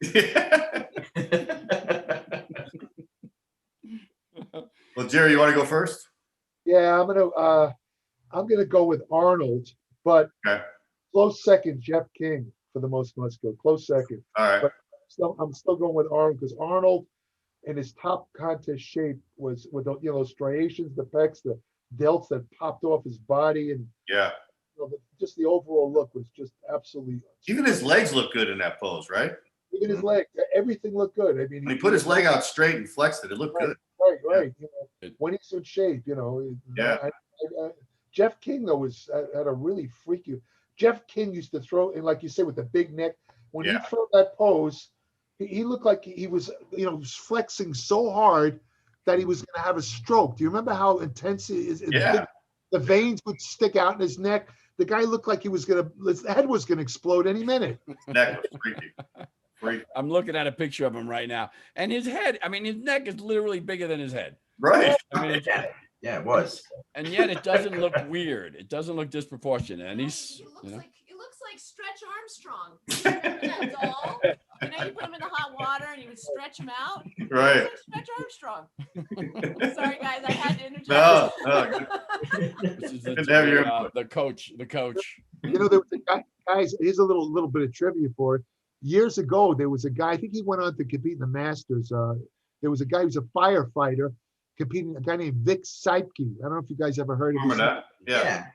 Well, Jerry, you want to go first? Yeah, I'm gonna go with Arnold, but close second, Jeff King for the Most Muscular. Close second. All right. But I'm still going with Arnold because Arnold in his top contest shape was with those striations, the pecs, the delts that popped off his body, and just the overall look was just absolutely. Even his legs look good in that pose, right? Even his leg, everything looked good. I mean, when he put his leg out straight and flexed it, it looked good. Right. When he's in shape, Jeff King though had a really freaky. Jeff King used to throw, and like you say, with the big neck. When he threw that pose, he looked like he was, flexing so hard that he was going to have a stroke. Do you remember how intense it is? The veins would stick out in his neck. The guy looked like his head was going to explode any minute. Neck was freaky. I'm looking at a picture of him right now, and his head. I mean, his neck is literally bigger than his head. Right. I mean, it was. And yet, it doesn't look weird. It doesn't look disproportionate. And he's. It looks like Stretch Armstrong. That's all. You put him in the hot water and you would stretch him out. Right. Like Stretch Armstrong. Sorry, guys, I had to interject. No. This is the coach. The coach. There was a guy. Guys, here's a little bit of trivia for it. Years ago, there was a guy. I think he went on to compete in the Masters. There was a guy who was a firefighter competing. A guy named Vic Seipke. I don't know if you guys ever heard of him. Remember that? Yeah.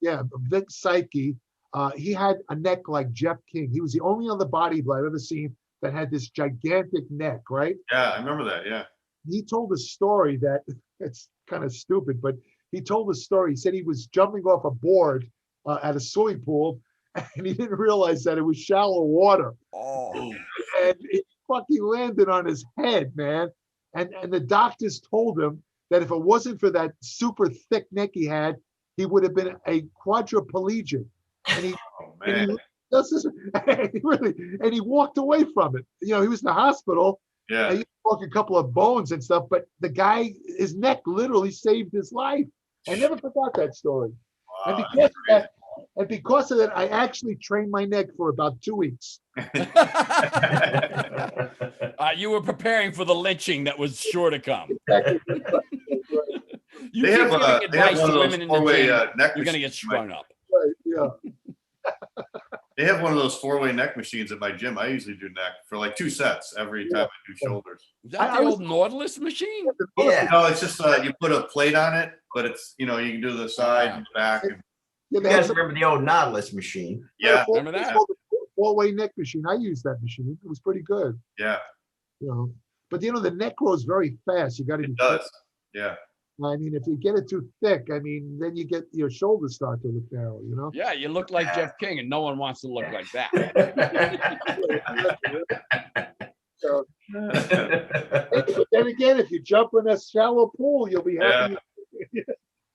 Yeah, Vic Seipke. He had a neck like Jeff King. He was the only other bodybuilder I've ever seen that had this gigantic neck, right? Yeah, I remember that, yeah. He told a story that it's kind of stupid, but he told a story. He said he was jumping off a board at a swimming pool, and he didn't realize that it was shallow water. Oh. And it fucking landed on his head, man. And the doctors told him that if it wasn't for that super thick neck he had, he would have been a quadriplegic. And he, and he walked away from it. You know, he was in the hospital. Yeah. And he broke a couple of bones and stuff, but the guy, his neck literally saved his life. I never forgot that story. Wow, And because of that, I actually trained my neck for about 2 weeks. You were preparing for the lynching that was sure to come. You They keep have, giving they have advice one to of those women in the four-way gym, neck you're going to get machines. strung up. Right, yeah. They have one of those 4-way neck machines at my gym. I usually do neck for like 2 sets every time I do shoulders. Is that the old Nautilus machine? Yeah. No, it's just you put a plate on it, but it's, you know, you can do the side and back. And, You guys remember the old Nautilus machine? yeah, Remember that? Four-way neck machine. I used that machine. It was pretty good. yeah, You know, but you know the neck grows very fast. You got to be. it does. Yeah. I mean, if you get it too thick, I mean, then you get your shoulders start to look narrow. You know. Yeah, you look like Jeff King, and no one wants to look like that. So, but then again, if you jump in a shallow pool, you'll be happy. You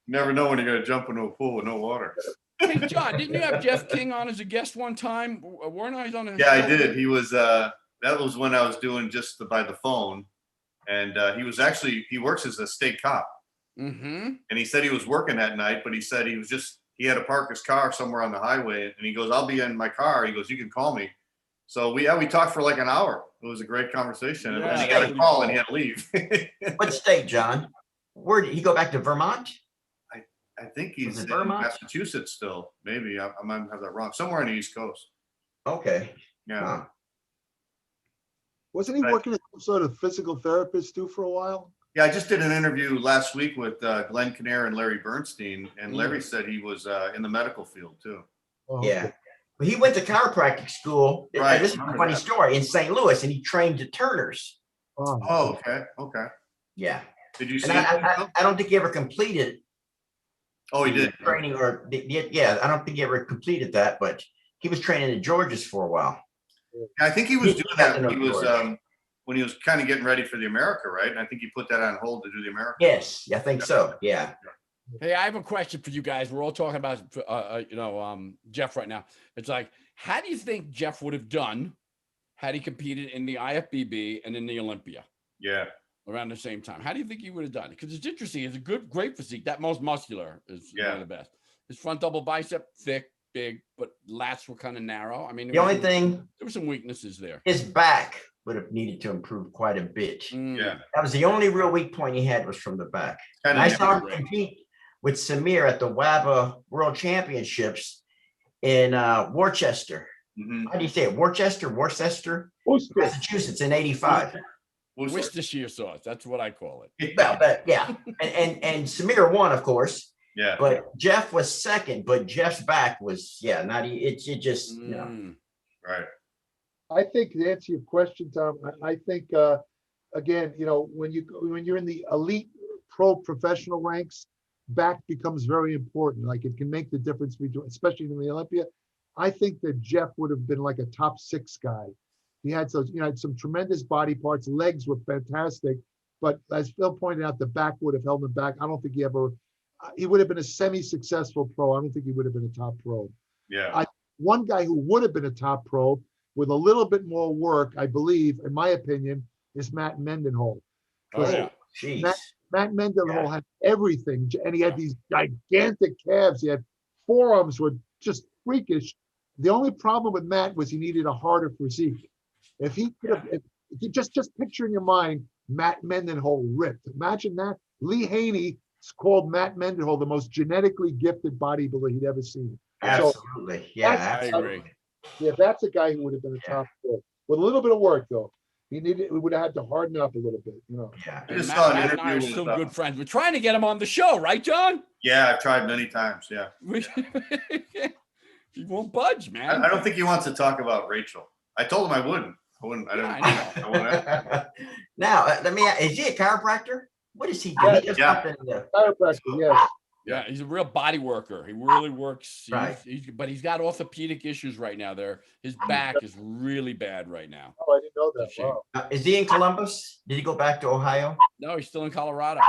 never know when you're going to jump into a pool with no water. Hey, John, didn't you have Jeff King on as a guest one time? Weren't I on his Yeah, I show? did. He was, that was when I was doing just by the phone. And he was actually, he works as a state cop. Mm-hmm. And he said he was working that night, but he said he had to park his car somewhere on the highway. And he goes, I'll be in my car. He goes, you can call me. So we talked for like an hour. It was a great conversation. And then he got a call and he had to leave. What state, John? Where did he go back to Vermont? I think he's in Vermont? Massachusetts still. Maybe I might have that wrong. Somewhere on the East Coast. Okay. Yeah. Huh. Wasn't he working as some sort of physical therapist too for a while? Yeah, I just did an interview last week with Glenn Kinnear and Larry Bernstein, and Larry said he was in the medical field too. Oh, Yeah. okay. Well, he went to chiropractic school. Right. This is a funny story in St. Louis, and he trained at Turner's. Oh, okay. Yeah. Did you see? And I don't think he ever completed Oh, he did. training, or yeah, I don't think he ever completed that, but he was training at George's for a while. Yeah, I think he was He doing had that to when he know was George. when he was kind of getting ready for the America, right? And I think he put that on hold to do the America. Yes, I think so. Yeah. Hey, I have a question for you guys. We're all talking about, Jeff right now. It's like, how do you think Jeff would have done had he competed in the IFBB and in the Olympia Yeah. around the same time? How do you think he would have done? Because it's interesting. It's a great physique. That Most Muscular is one of the best. His front double bicep, thick, big, but lats were kind of narrow. I mean, The only thing, there were some weaknesses there. his back would have needed to improve quite a bit. Yeah. That was the only real weak point he had, was from the back. And I saw him compete with Samir at the WABA World Championships in Worcester. Mm-hmm. How do you say it? Worcester, Massachusetts in '85. Worcestershire sauce. That's what I call it. Well, but yeah, and Samir won, of course. Yeah. But Jeff was second. But Jeff's back was not. It just you know. Right. I think to answer your question, Tom, I think again, you know, when you're in the elite pro professional ranks, back becomes very important. Like it can make the difference between, especially in the Olympia. I think that Jeff would have been like a top 6 guy. He had some tremendous body parts. Legs were fantastic, but as Phil pointed out, the back would have held him back. I don't think he would have been a semi-successful pro. I don't think he would have been a top pro. Yeah. One guy who would have been a top pro with a little bit more work, I believe, in my opinion, is Matt Mendenhall. Oh, yeah. Jeez. Matt Mendenhall had everything, and he had these gigantic calves. He had forearms were just freakish. The only problem with Matt was he needed a harder physique. If he could have, if you just picture in your mind Matt Mendenhall ripped. Imagine that. Lee Haney called Matt Mendenhall the most genetically gifted bodybuilder he'd ever seen. Absolutely. So I agree. Yeah, that's a guy who would have been a top pro with a little bit of work though. We would have had to harden up a little bit, you know. Yeah. I just Matt, saw an Matt and I are interview still with, good friends. We're trying to get him on the show, right, John? Yeah, I've tried many times. Yeah. He won't budge, man. I don't think he wants to talk about Rachel. I told him I wouldn't. I wouldn't. Now, let me ask, is he a chiropractor? What is he do? Yeah. He does Yeah. something Chiropractor, yes. Yeah, he's a real body worker. He really works. Right. But he's got orthopedic issues right now. His back is really bad right now. Oh, I didn't know that. Wow. Is he in Columbus? Did he go back to Ohio? No, he's still in Colorado.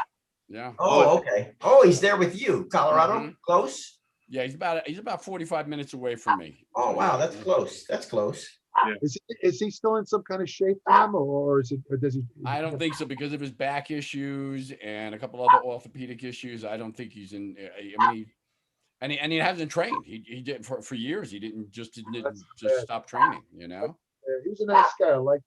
Yeah. Oh, okay. Oh, he's there with you. Colorado? Close? Yeah, he's about 45 minutes away from me. Oh, wow, that's close. That's close. Yeah. Is he still in some kind of shape, Tom, or does he? I don't think so because of his back issues and a couple other orthopedic issues. I don't think he's in. I mean, and he hasn't trained. He did for years. He didn't just stop training. You know. Yeah, he was a nice guy. I liked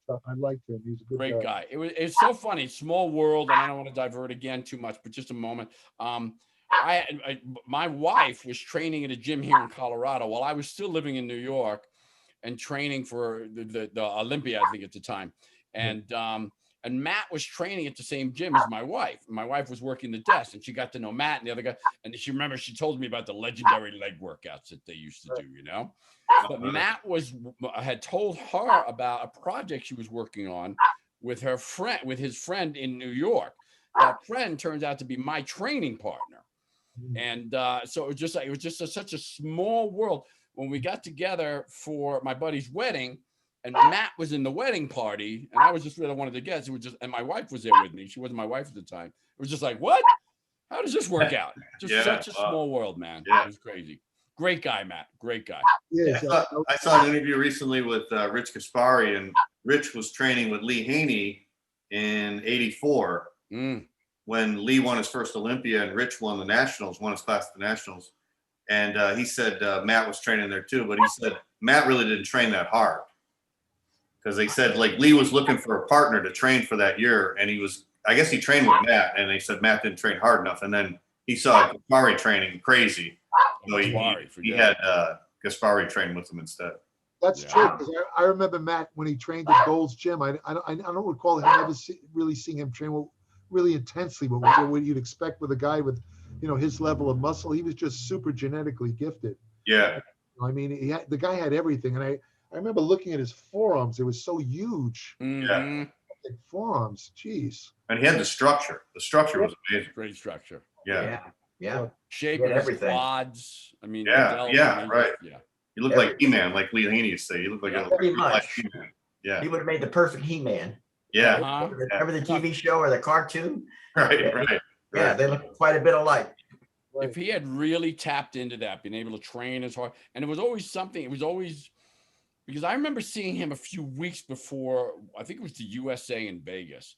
him. He was a good great guy. It's so funny. Small world, and I don't want to divert again too much, but just a moment. My wife was training at a gym here in Colorado while I was still living in New York and training for the Olympia, I think at the time. And Matt was training at the same gym as my wife. My wife was working the desk, and she got to know Matt and the other guy. And she told me about the legendary leg workouts that they used to do, you know? But Matt had told her about a project she was working on with his friend in New York. That friend turns out to be my training partner. And so it was just such a small world. When we got together for my buddy's wedding, and Matt was in the wedding party, and I was just really one of the guests. And my wife was there with me. She wasn't my wife at the time. It was just like, what? How does this work out? Just such a small world, man. Yeah. It was crazy. Great guy, Matt. Great guy. Yeah. I saw an interview recently with Rich Gaspari, and Rich was training with Lee Haney in '84 when Lee won his first Olympia and Rich won the Nationals, won his class at the Nationals. And he said Matt was training there too, but he said Matt really didn't train that hard because they said like Lee was looking for a partner to train for that year, and I guess he trained with Matt, and they said Matt didn't train hard enough, and then he saw Gaspari training crazy, so he had Gaspari train with him instead. That's true. Because I remember Matt when he trained at Gold's Gym. I don't recall him ever really seeing him train really intensely, but what you'd expect with a guy with his level of muscle. He was just super genetically gifted. Yeah. I mean, the guy had everything. And I remember looking at his forearms. It was so huge. Yeah. Like forearms. Jeez. And he had the structure. The structure was amazing. Great structure. Yeah. Shape of his quads. I mean, right. Yeah. You look like He-Man, like Lee Haney used to say. You look like a pretty much. He-Man. Yeah. He would have made the perfect He-Man. Yeah. Remember the TV show or the cartoon? Right. Yeah, they look quite a bit alike. If he had really tapped into that, being able to train as hard, and it was always something, because I remember seeing him a few weeks before, I think it was the USA in Vegas.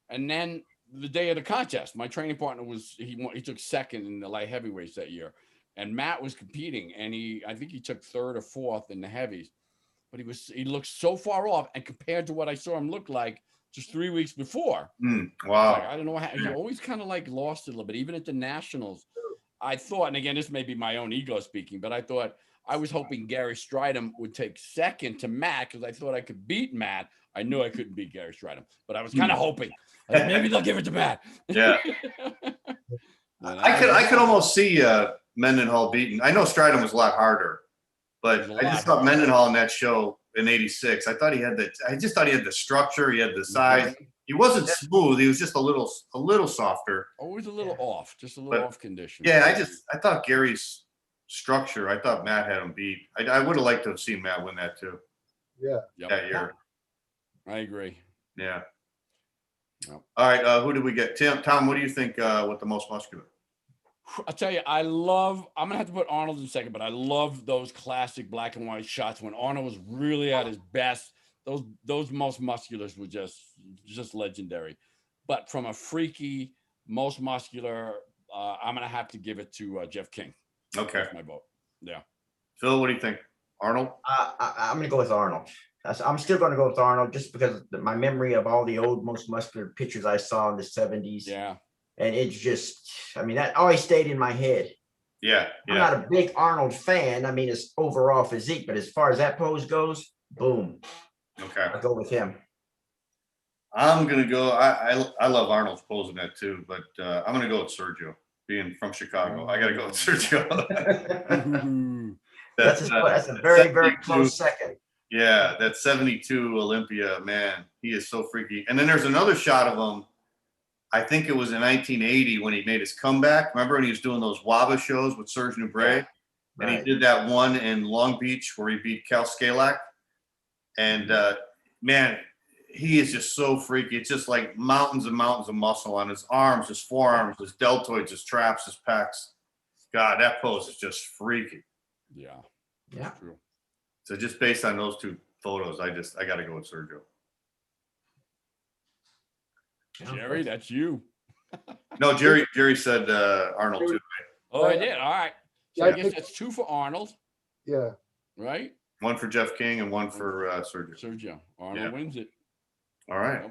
And then the day of the contest, my training partner he took second in the light heavyweights that year. And Matt was competing, and I think he took third or fourth in the heavies. But he looked so far off, and compared to what I saw him look like just 3 weeks before. Wow. Like, I don't know how he always kind of like lost it a little bit, even at the Nationals. I thought, and again, this may be my own ego speaking, but I was hoping Gary Strydom would take second to Matt because I thought I could beat Matt. I knew I couldn't beat Gary Strydom, but I was kind of hoping maybe they'll give it to Matt. Yeah. I could almost see Mendenhall beaten. I know Strydom was a lot harder, but I just thought Mendenhall in that show in '86. I just thought he had the structure. He had the size. He wasn't smooth. He was just a little softer. Always a little off, just a little off condition. Yeah, I thought Gary's structure. I thought Matt had him beat. I would have liked to have seen Matt win that too. Yeah. That year. I agree. Yeah. Yep. All right. Who did we get? Tom, what do you think with the Most Muscular? I'll tell you, I'm going to have to put Arnold in second, but I love those classic black and white shots when Arnold was really at his best. Those Most Musculars were just legendary. But from a freaky Most Muscular, I'm going to have to give it to Jeff King. Okay. That's my vote. Yeah. Phil, what do you think? Arnold? I'm going to go with Arnold. I'm still going to go with Arnold just because of my memory of all the old Most Muscular pictures I saw in the 70s. Yeah. And it's just, that always stayed in my head. Yeah. I'm not a big Arnold fan. His overall physique, but as far as that pose goes, boom. Okay. I'll go with him. I'm going to go. I love Arnold's pose in that too, but I'm going to go with Sergio, being from Chicago. I got to go with Sergio. That's a very, very close second. Yeah, that 72 Olympia, man, he is so freaky. And then there's another shot of him I think it was in 1980 when he made his comeback. Remember when he was doing those WABA shows with Serge Nubret? And he did that one in Long Beach where he beat Cal Scalak. And man, he is just so freaky. It's just like mountains and mountains of muscle on his arms, his forearms, his deltoids, his traps, his pecs. God, that pose is just freaky. Yeah. Yeah. True. So just based on those two photos, I got to go with Sergio. Jerry, that's you. No, Jerry said Arnold too. Right? Oh, I did. All right. So I guess that's 2 for Arnold. Yeah. Right? 1 for Jeff King and 1 for Sergio. Sergio. Arnold wins it. All right.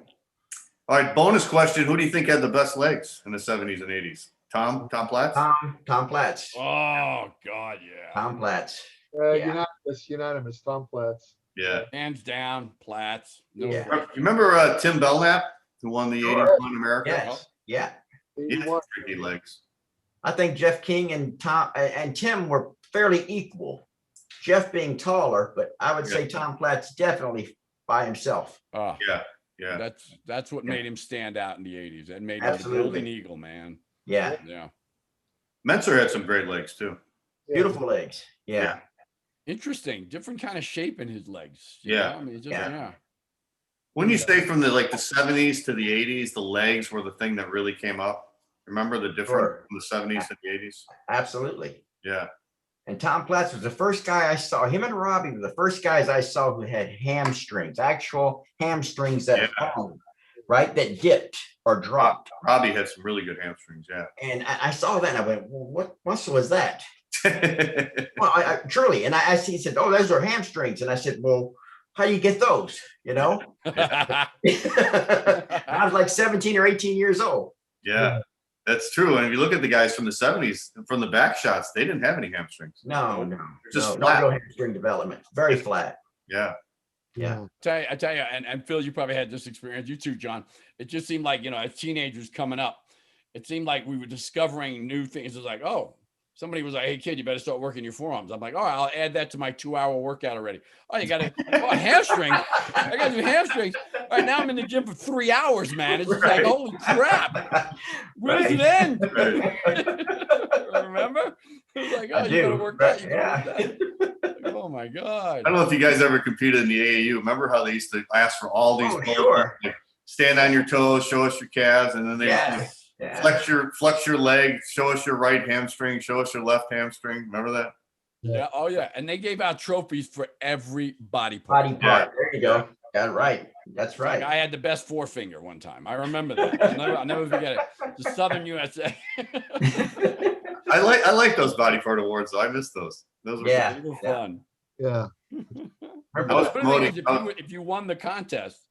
All right. Bonus question. Who do you think had the best legs in the 70s and 80s? Tom Platz? Tom Platz. Oh, God, yeah. Tom Platz. Unanimous. Tom Platz. Yeah. Hands down, Platz. No Yeah. question. You remember Tim Belknap, who won the 81 America? Yes. Yeah. He had freaky legs. I think Jeff King and Tim were fairly equal. Jeff being taller, but I would say Tom Platz definitely by himself. Oh, yeah. That's what made him stand out in the 80s. That made him the golden eagle, man. Yeah. Yeah. Mentzer had some great legs too. Beautiful legs. Yeah. Interesting. Different kind of shape in his legs. Yeah. I mean, just, When you say from the 70s to the 80s, the legs were the thing that really came up. Remember the difference from the 70s to the 80s? Absolutely. Yeah. And Tom Platz was the first guy I saw. Him and Robbie were the first guys I saw who had hamstrings, actual hamstrings that hung, right? That dipped or dropped. Robbie had some really good hamstrings, yeah. And I saw that and I went, well, what muscle is that? Well, truly. And he said, oh, those are hamstrings. And I said, well, how do you get those? You know? I was like 17 or 18 years old. Yeah. That's true. And if you look at the guys from the 70s, from the back shots, they didn't have any hamstrings. No. Just no real hamstring development. Very flat. Yeah. Yeah. I tell you, and Phil, you probably had this experience. You too, John. It just seemed like, as teenagers coming up, it seemed like we were discovering new things. It was like, oh, somebody was like, hey, kid, you better start working your forearms. I'm like, all right, I'll add that to my 2-hour workout already. Oh, you got to hamstrings. I got to do hamstrings. All right, now I'm in the gym for 3 hours, man. It's just like, holy crap. Where does it end? Remember? It was like, oh, you got to work out. Like, oh, my God. I don't know if you guys ever competed in the AAU. Remember how they used to ask for all these sure. Like, stand on your toes, show us your calves, and then they flex your leg, show us your right hamstring, show us your left hamstring. Remember that? Yeah. Oh, yeah. And they gave out trophies for every body part. There you go. Got it right. That's right. Like I had the best forefinger one time. I remember that. I'll never forget it. The Southern USA. I like those body part awards though. I miss those. Those were fun. Yeah. If you won the contest,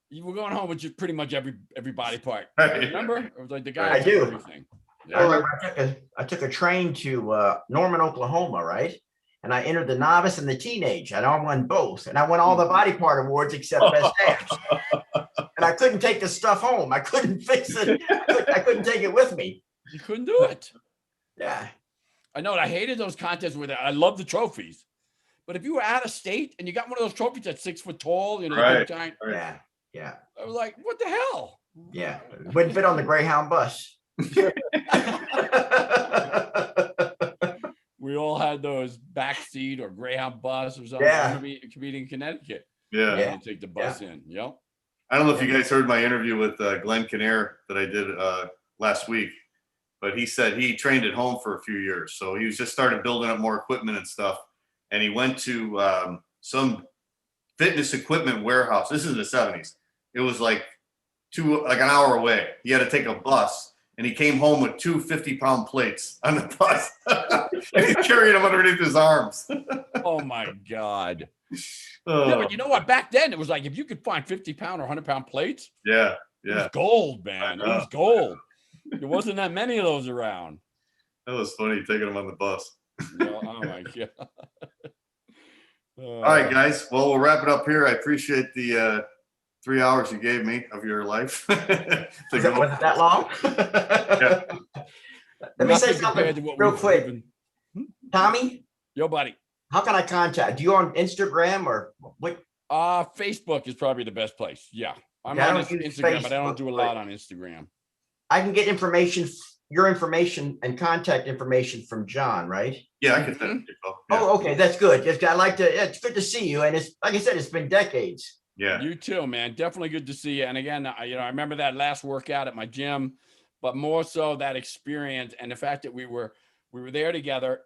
you were going home with just pretty much every body part. Remember? It was like the guy. I do. Everything. Yeah. I took a train to Norman, Oklahoma, right? And I entered the novice and the teenage. And I won both. And I won all the body part awards except best abs. And I couldn't take the stuff home. I couldn't fix it. I couldn't take it with me. You couldn't do it. Yeah. I know. I hated those contests where I love the trophies. But if you were out of state and you got one of those trophies that's 6 foot tall, giant, yeah. I was like, what the hell? Yeah. Wouldn't fit on the Greyhound bus. We all had those backseat or Greyhound bus or something. Yeah. Competing in Connecticut. Yeah. You take the bus in. Yep. I don't know if you guys heard my interview with Glenn Kinnear that I did last week, but he said he trained at home for a few years. So he was just started building up more equipment and stuff. And he went to some fitness equipment warehouse. This is in the 70s. It was like an hour away. He had to take a bus. And he came home with 2 50-pound plates on the bus. And he's carrying them underneath his arms. Oh, my God. Yeah, but you know what? Back then, it was like if you could find 50-pound or 100-pound plates. Yeah. It was gold, man. It was gold. There wasn't that many of those around. That was funny, taking them on the bus. Oh, my God. All right, guys. Well, we'll wrap it up here. I appreciate the 3 hours you gave me of your life. Was it that long? Yeah. Let me say something real quick. Tommy? Yo, buddy. How can I contact you on Instagram or what? Facebook is probably the best place. Yeah. I'm on Instagram, but I don't do a lot on Instagram. I can get information, your information and contact information from John, right? Yeah, I can send it. Yeah. Oh, okay, that's good. It's good to see you, and it's like I said, it's been decades. Yeah, you too, man. Definitely good to see you. And again, I remember that last workout at my gym, but more so that experience and the fact that we were there together.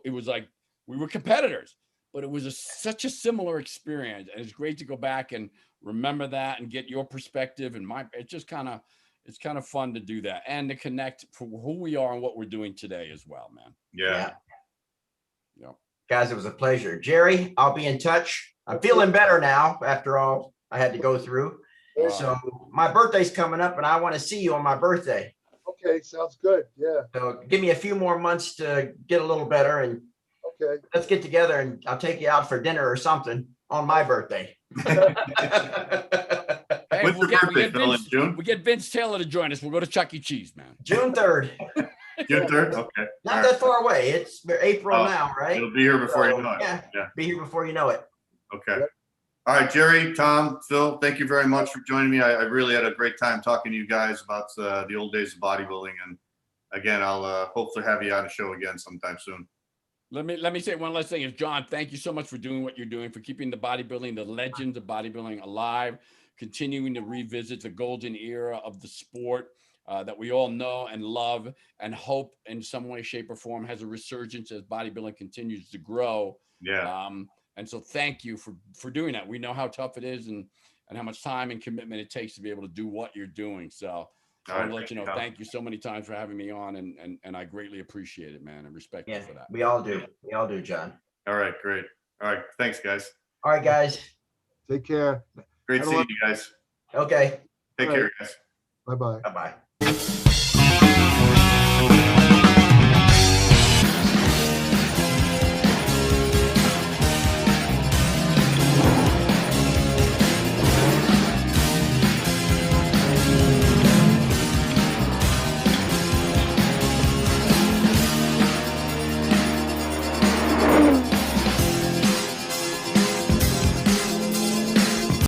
It was like we were competitors, but it was such a similar experience, and it's great to go back and remember that and get your perspective and it's just kind of fun to do that and to connect for who we are and what we're doing today as well, man. Yeah. Guys, it was a pleasure. Jerry, I'll be in touch. I'm feeling better now after all I had to go through. So my birthday's coming up and I want to see you on my birthday. Okay, sounds good. Yeah. So give me a few more months to get a little better, and let's get together and I'll take you out for dinner or something on my birthday. Hey, When's your birthday, Phil, in June? We get Vince Taylor to join us. We'll go to Chuck E. Cheese, man. June 3rd. June 3rd? Okay. Not that far away. It's April now, right? It'll be here before you know it. Yeah, be here before you know it. Okay. All right, Jerry, Tom, Phil, thank you very much for joining me. I really had a great time talking to you guys about the old days of bodybuilding. And again, I'll hopefully have you on the show again sometime soon. Let me say one last thing. Is John, thank you so much for doing what you're doing, for keeping the legends of bodybuilding alive, continuing to revisit the golden era of the sport that we all know and love and hope in some way, shape, or form has a resurgence as bodybuilding continues to grow. Yeah. And so thank you for doing that. We know how tough it is and how much time and commitment it takes to be able to do what you're doing. So I want to let you know, thank you so many times for having me on, and I greatly appreciate it, man, and respect you for that. We all do. We all do, John. All right, great. All right, thanks, guys. All right, guys. Take care. Great seeing you guys. Okay. Take care, guys. Bye-bye. Bye-bye.